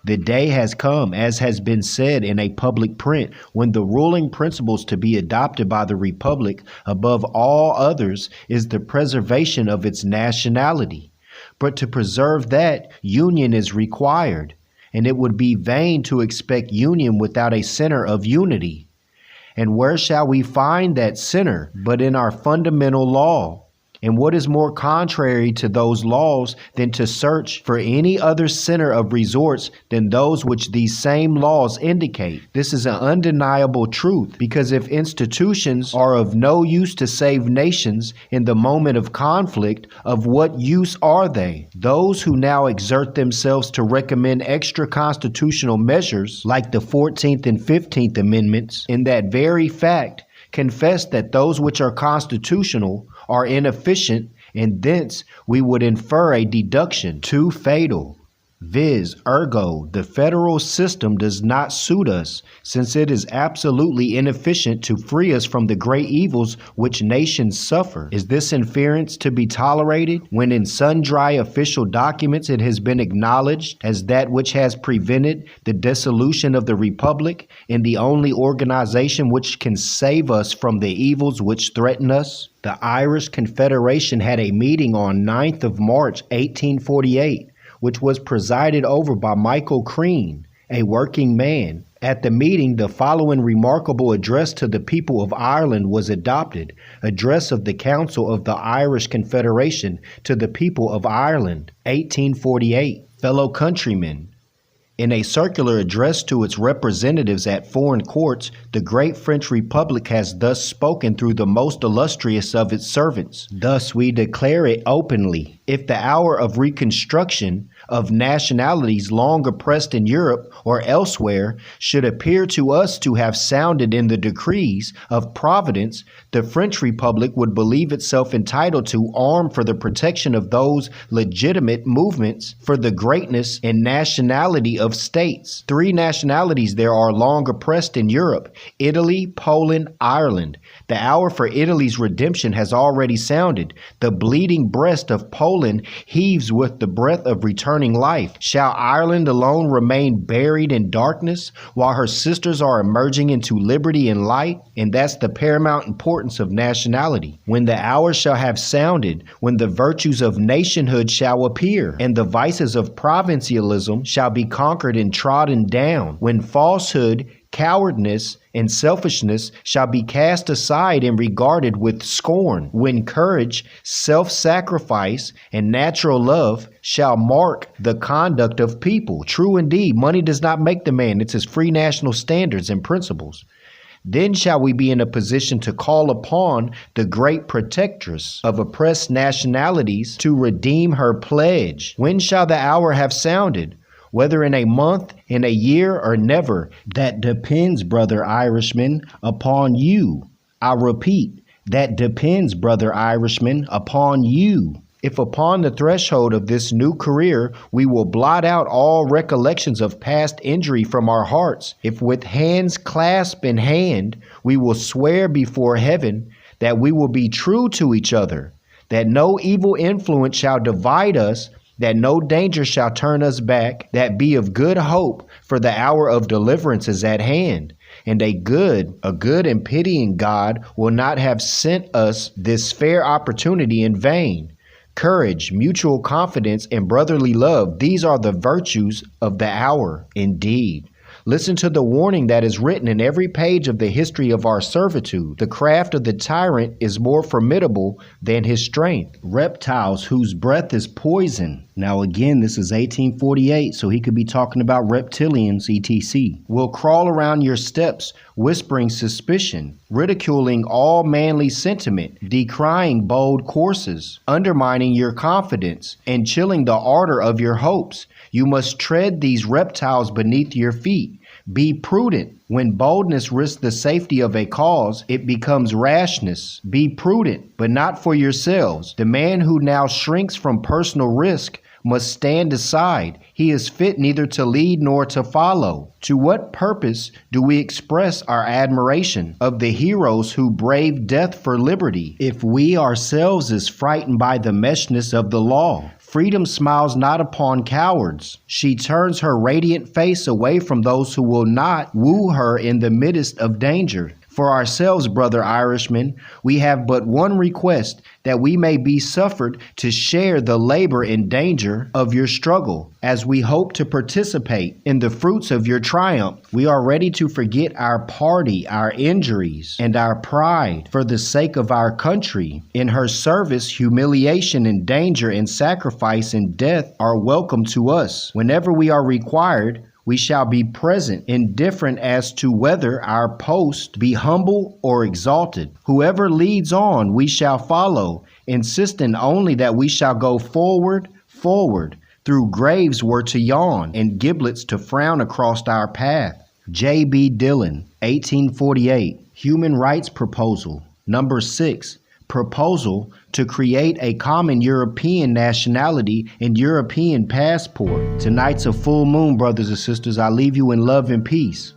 The day has come, as has been said in a public print, when the ruling principles to be adopted by the Republic above all others is the preservation of its nationality. But to preserve that, union is required, and it would be vain to expect union without a center of unity. And where shall we find that center but in our fundamental law? And what is more contrary to those laws than to search for any other center of resorts than those which these same laws indicate? This is an undeniable truth, because if institutions are of no use to save nations in the moment of conflict, of what use are they? Those who now exert themselves to recommend extra constitutional measures like the 14th and 15th Amendments, in that very fact, confess that those which are constitutional are inefficient, and thence we would infer a deduction too fatal, viz. Ergo, the federal system does not suit us, since it is absolutely inefficient to free us from the great evils which nations suffer. Is this inference to be tolerated, when in sundry official documents it has been acknowledged as that which has prevented the dissolution of the Republic and the only organization which can save us from the evils which threaten us? The Irish Confederation had a meeting on 9th of March, 1848, which was presided over by Michael Crean, a working man. At the meeting, the following remarkable address to the people of Ireland was adopted: Address of the Council of the Irish Confederation to the people of Ireland, 1848. Fellow countrymen, in a circular address to its representatives at foreign courts, the great French Republic has thus spoken through the most illustrious of its servants. Thus we declare it openly: if the hour of reconstruction of nationalities long oppressed in Europe or elsewhere should appear to us to have sounded in the decrees of Providence, the French Republic would believe itself entitled to arm for the protection of those legitimate movements for the greatness and nationality of states. 3 nationalities there are long oppressed in Europe: Italy, Poland, Ireland. The hour for Italy's redemption has already sounded. The bleeding breast of Poland heaves with the breath of returning life. Shall Ireland alone remain buried in darkness while her sisters are emerging into liberty and light? And that's the paramount importance of nationality. When the hour shall have sounded, when the virtues of nationhood shall appear, and the vices of provincialism shall be conquered and trodden down, when falsehood, cowardice, and selfishness shall be cast aside and regarded with scorn, when courage, self-sacrifice, and natural love shall mark the conduct of people. True indeed, money does not make the man, it's his free national standards and principles. Then shall we be in a position to call upon the great protectress of oppressed nationalities to redeem her pledge. When shall the hour have sounded? Whether in a month, in a year, or never, that depends, brother Irishman, upon you. I repeat, that depends, brother Irishman, upon you. If upon the threshold of this new career we will blot out all recollections of past injury from our hearts, if with hands clasped in hand we will swear before heaven that we will be true to each other, that no evil influence shall divide us, that no danger shall turn us back, that be of good hope, for the hour of deliverance is at hand, and a good and pitying God will not have sent us this fair opportunity in vain. Courage, mutual confidence, and brotherly love, these are the virtues of the hour indeed. Listen to the warning that is written in every page of the history of our servitude. The craft of the tyrant is more formidable than his strength. Reptiles whose breath is poison. Now again, this is 1848, so he could be talking about reptilians, etc. Will crawl around your steps, whispering suspicion, ridiculing all manly sentiment, decrying bold courses, undermining your confidence, and chilling the ardor of your hopes. You must tread these reptiles beneath your feet. Be prudent. When boldness risks the safety of a cause, it becomes rashness. Be prudent, but not for yourselves. The man who now shrinks from personal risk must stand aside. He is fit neither to lead nor to follow. To what purpose do we express our admiration of the heroes who braved death for liberty, if we ourselves is frightened by the meshness of the law? Freedom smiles not upon cowards. She turns her radiant face away from those who will not woo her in the midst of danger. For ourselves, brother Irishman, we have but one request, that we may be suffered to share the labor and danger of your struggle. As we hope to participate in the fruits of your triumph, we are ready to forget our party, our injuries, and our pride for the sake of our country. In her service, humiliation and danger and sacrifice and death are welcome to us. Whenever we are required, we shall be present, indifferent as to whether our post be humble or exalted. Whoever leads on, we shall follow, insisting only that we shall go forward, forward, through graves were to yawn and giblets to frown across our path. J.B. Dillon, 1848. Human Rights Proposal. Number 6. Proposal to create a common European nationality and European passport. Tonight's a full moon, brothers and sisters. I leave you in love and peace.